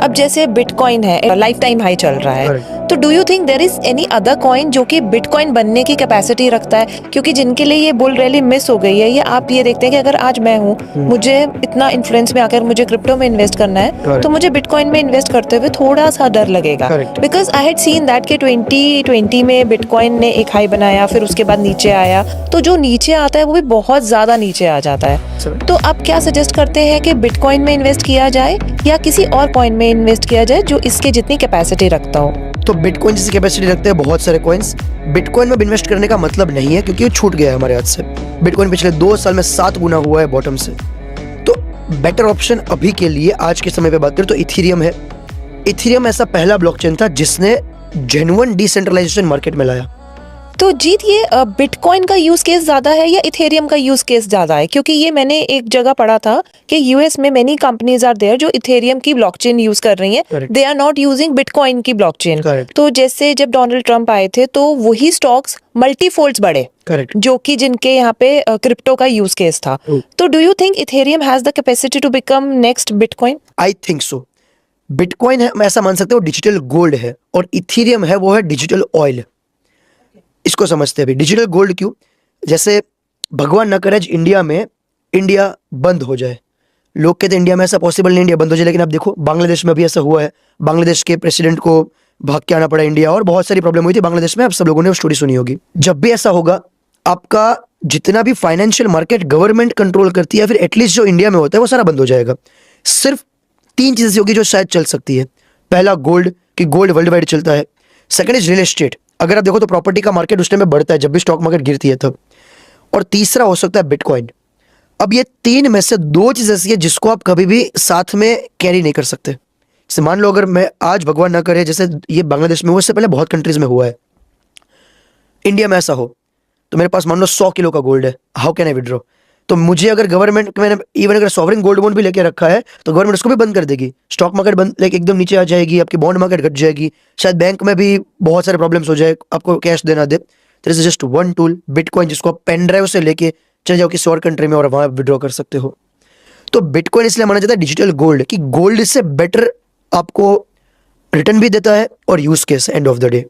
अब जैसे बिटकॉइन है, लाइफ टाइम हाई चल रहा है, तो do you think there is any other coin जो कि बिटकॉइन बनने की कैपेसिटी रखता है? क्योंकि जिनके लिए ये बुल रैली मिस हो गई है, ये आप ये देखते हैं कि अगर आज मैं हूँ, मुझे इतना इन्फ्लुएंस में आकर मुझे क्रिप्टो में इन्वेस्ट करना है, तो मुझे बिटकॉइन में इन्वेस्ट करते हुए थोड़ा सा डर लगेगा, because I had seen that कि 2020 में बिटकॉइन ने एक हाई बनाया, फिर उसके बाद नीचे आया, तो जो नीचे आता है वो भी बहुत ज्यादा नीचे आ जाता है। तो आप क्या सजेस्ट करते हैं कि बिटकॉइन में इन्वेस्ट किया जाए या किसी और कॉइन में इन्वेस्ट किया जाए जो इसकी जितनी कैपेसिटी रखता हो? तो बिटकॉइन जैसी कैपेसिटी रखते हैं बहुत सारे कॉइन्स। बिटकॉइन में इन्वेस्ट करने का मतलब नहीं है, क्योंकि वो छूट गया है हमारे हाथ से। बिटकॉइन पिछले 2 साल में 7 गुना हुआ है बॉटम से। तो बेटर ऑप्शन अभी के लिए आज के समय पे बात करें तो इथेरियम है। इथेरियम ऐसा पहला ब्लॉकचेन था जिसने जेन्युइन डिसेंट्रलाइजेशन मार्केट में लाया। तो जीत, ये बिटकॉइन का यूज केस ज्यादा है या इथेरियम का यूज केस ज्यादा है? क्योंकि ये मैंने एक जगह पढ़ा था कि यूएस में मेनी कंपनीज आर देयर जो इथेरियम की ब्लॉकचेन यूज कर रही हैं, they are not using bitcoin की ब्लॉकचेन। तो जैसे जब डोनाल्ड ट्रंप आए थे तो वही स्टॉक्स मल्टीफोल्ड्स बढ़े, जो कि जिनके यहाँ पे क्रिप्टो का यूज केस था। तो do you think Ethereum has the capacity to become next bitcoin? I think so. Bitcoin है, मैं ऐसा मान सकते हो, डिजिटल गोल्ड है, और इथेरियम है वो है डिजिटल ऑयल। इसको समझते हैं अभी डिजिटल गोल्ड क्यों? जैसे भगवान न करे इंडिया में इंडिया बंद हो जाए। लोग कहते हैं इंडिया में ऐसा पॉसिबल नहीं इंडिया बंद हो जाए, लेकिन अब देखो बांग्लादेश में भी ऐसा हुआ है। बांग्लादेश के प्रेसिडेंट को भाग के आना पड़ा इंडिया, और बहुत सारी प्रॉब्लम हुई थी बांग्लादेश में। अब सब लोगों ने वो स्टोरी सुनी होगी। जब भी ऐसा होगा, आपका जितना भी फाइनेंशियल मार्केट गवर्नमेंट कंट्रोल करती है, फिर एटलीस्ट जो इंडिया में होता है, वो सारा बंद हो जाएगा। सिर्फ 3 चीजें ऐसी होगी जो शायद चल सकती है। पहला गोल्ड, कि गोल्ड वर्ल्ड वाइड चलता है। सेकंड इज रियल एस्टेट, अगर आप देखो तो प्रॉपर्टी का मार्केट उस टाइम में बढ़ता है जब भी स्टॉक मार्केट गिरती है तब। और तीसरा हो सकता है बिटकॉइन। अब ये 3 में से 2 चीज ऐसी है जिसको आप कभी भी साथ में कैरी नहीं कर सकते। जैसे मान लो अगर मैं आज भगवान ना करे जैसे ये बांग्लादेश में हुआ, इससे पहले बहुत कंट्रीज में हुआ है, इंडिया में ऐसा हो, तो मेरे पास मान लो 100 किलो का गोल्ड है, हाउ कैन आई विड्रॉ? तो मुझे अगर गवर्नमेंट, मैंने इवन अगर सॉवरेन गोल्ड बॉन्ड भी लेके रखा है तो गवर्नमेंट उसको भी बंद कर देगी। स्टॉक मार्केट बंद, लाइक एकदम नीचे आ जाएगी, आपकी बॉन्ड मार्केट घट जाएगी, शायद बैंक में भी बहुत सारे प्रॉब्लम्स हो जाए, आपको कैश देना दे। There is just one tool, bitcoin, जिसको आप पेन ड्राइव से लेके चले जाओ किसी और कंट्री में और वहां विड्रॉ कर सकते हो। तो बिटकॉइन इसलिए माना जाता है डिजिटल गोल्ड, कि गोल्ड से बेटर आपको रिटर्न भी देता है और use case end of the day.